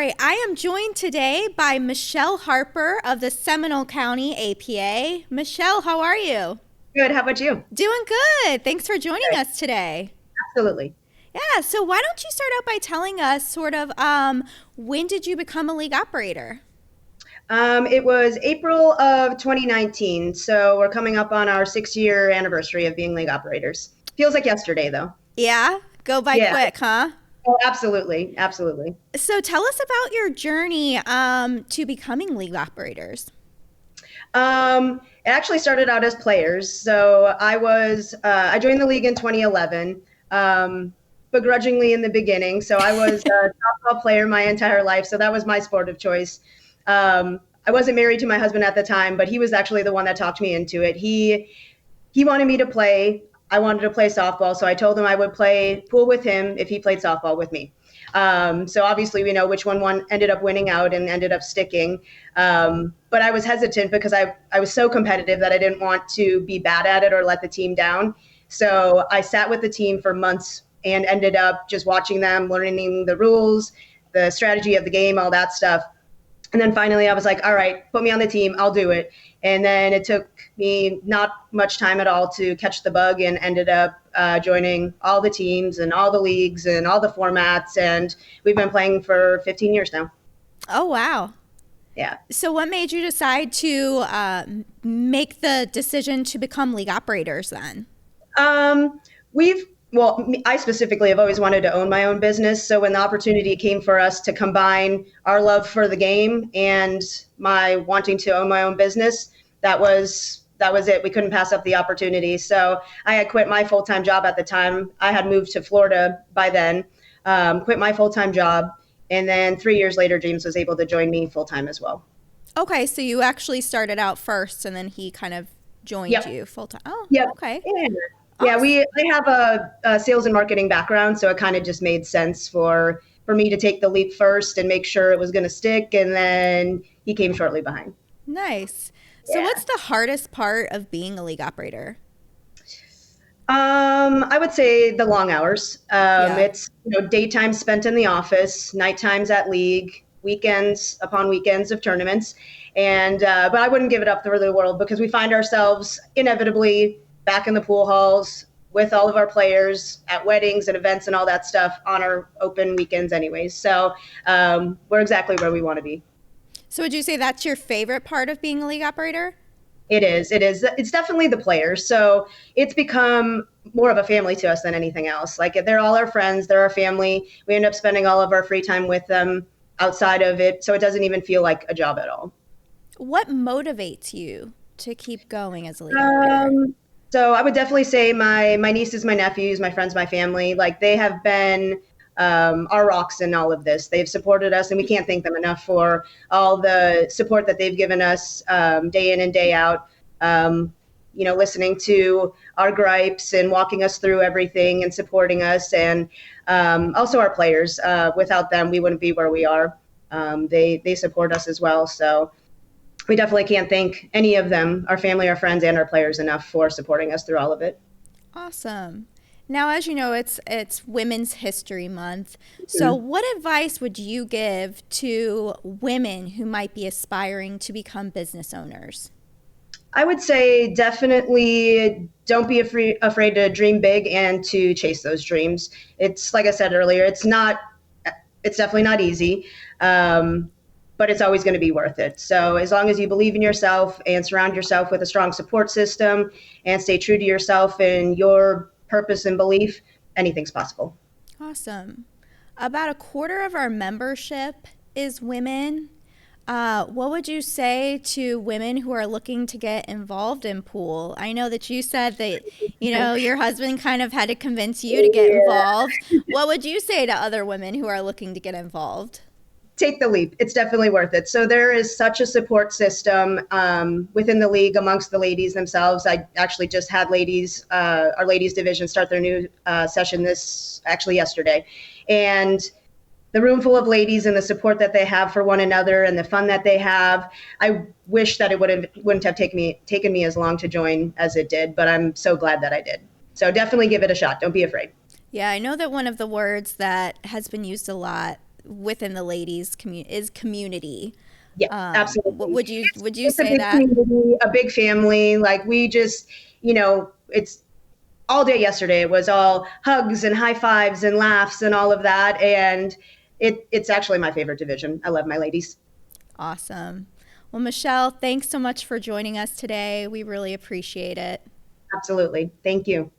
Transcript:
right, I am joined today by Michelle Harper of the Seminole County APA. Michelle, how are you? Good. How about you? Doing good. Thanks for joining Good. us today. Absolutely. Yeah, so why don't you start out by telling us when did you become a league operator? It was April of 2019, so we're coming up on our 6-year anniversary of being league operators. Feels like yesterday, though. Yeah, go by Yeah. quick, huh? Oh, absolutely. Absolutely. So tell us about your journey to becoming league operators. It actually started out as players. So I joined the league in 2011, begrudgingly in the beginning. So I was a softball player my entire life. So that was my sport of choice. I wasn't married to my husband at the time, but he was actually the one that talked me into it. He wanted me to play. I wanted to play softball, so I told him I would play pool with him if he played softball with me. So obviously, we know which one ended up winning out and ended up sticking. But I was hesitant because I was so competitive that I didn't want to be bad at it or let the team down. So I sat with the team for months and ended up just watching them, learning the rules, the strategy of the game, all that stuff. And then finally, I was like, all right, put me on the team. I'll do it. And then it took me not much time at all to catch the bug and ended up joining all the teams and all the leagues and all the formats. And we've been playing for 15 years now. Oh, wow. Yeah. So what made you decide to make the decision to become league operators then? Um, I specifically have always wanted to own my own business. So when the opportunity came for us to combine our love for the game and my wanting to own my own business, that was it. We couldn't pass up the opportunity. So I had quit my full-time job at the time. I had moved to Florida by then, quit my full-time job. And then 3 years later, James was able to join me full-time as well. Okay, so you actually started out first and then he kind of joined Yep. you full time. Oh, Yep. okay. Yeah. Yeah, Awesome. I have a sales and marketing background, so it kind of just made sense for me to take the leap first and make sure it was going to stick, and then he came shortly behind. Nice. So Yeah. what's the hardest part of being a league operator? I would say the long hours. Yeah. It's daytime spent in the office, night times at league, weekends upon weekends of tournaments, and but I wouldn't give it up for the world because we find ourselves inevitably back in the pool halls with all of our players at weddings and events and all that stuff on our open weekends, anyways. So we're exactly where we want to be. So would you say that's your favorite part of being a league operator? It is. It is. It's definitely the players. So it's become more of a family to us than anything else. Like they're all our friends, they're our family. We end up spending all of our free time with them outside of it. So it doesn't even feel like a job at all. What motivates you to keep going as a league operator? Um, so I would definitely say my nieces, my nephews, my friends, my family, like they have been our rocks in all of this. They've supported us, and we can't thank them enough for all the support that they've given us day in and day out. Listening to our gripes and walking us through everything and supporting us, and also our players. Without them, we wouldn't be where we are. They support us as well. So we definitely can't thank any of them, our family, our friends, and our players enough for supporting us through all of it. Awesome. Now, as you know, it's Women's History Month. So, Mhm. what advice would you give to women who might be aspiring to become business owners? I would say definitely don't be afraid to dream big and to chase those dreams. It's like I said earlier, it's definitely not easy, um, but it's always going to be worth it. So as long as you believe in yourself and surround yourself with a strong support system and stay true to yourself and your purpose and belief, anything's possible. Awesome. About a quarter of our membership is women. What would you say to women who are looking to get involved in pool? I know that you said that, your husband kind of had to convince you to get Yeah. involved. What would you say to other women who are looking to get involved? Take the leap. It's definitely worth it. So there is such a support system within the league amongst the ladies themselves. I actually just had our ladies division start their new session this actually yesterday, and the room full of ladies and the support that they have for one another and the fun that they have. I wish that it wouldn't have taken me as long to join as it did, but I'm so glad that I did. So definitely give it a shot. Don't be afraid. Yeah, I know that one of the words that has been used a lot within the ladies community is community. Yeah, absolutely. Would you It's a say big that? community, a big family. Like we just, it's all day yesterday. It was all hugs and high fives and laughs and all of that. And it's actually my favorite division. I love my ladies. Awesome. Well, Michelle, thanks so much for joining us today. We really appreciate it. Absolutely. Thank you.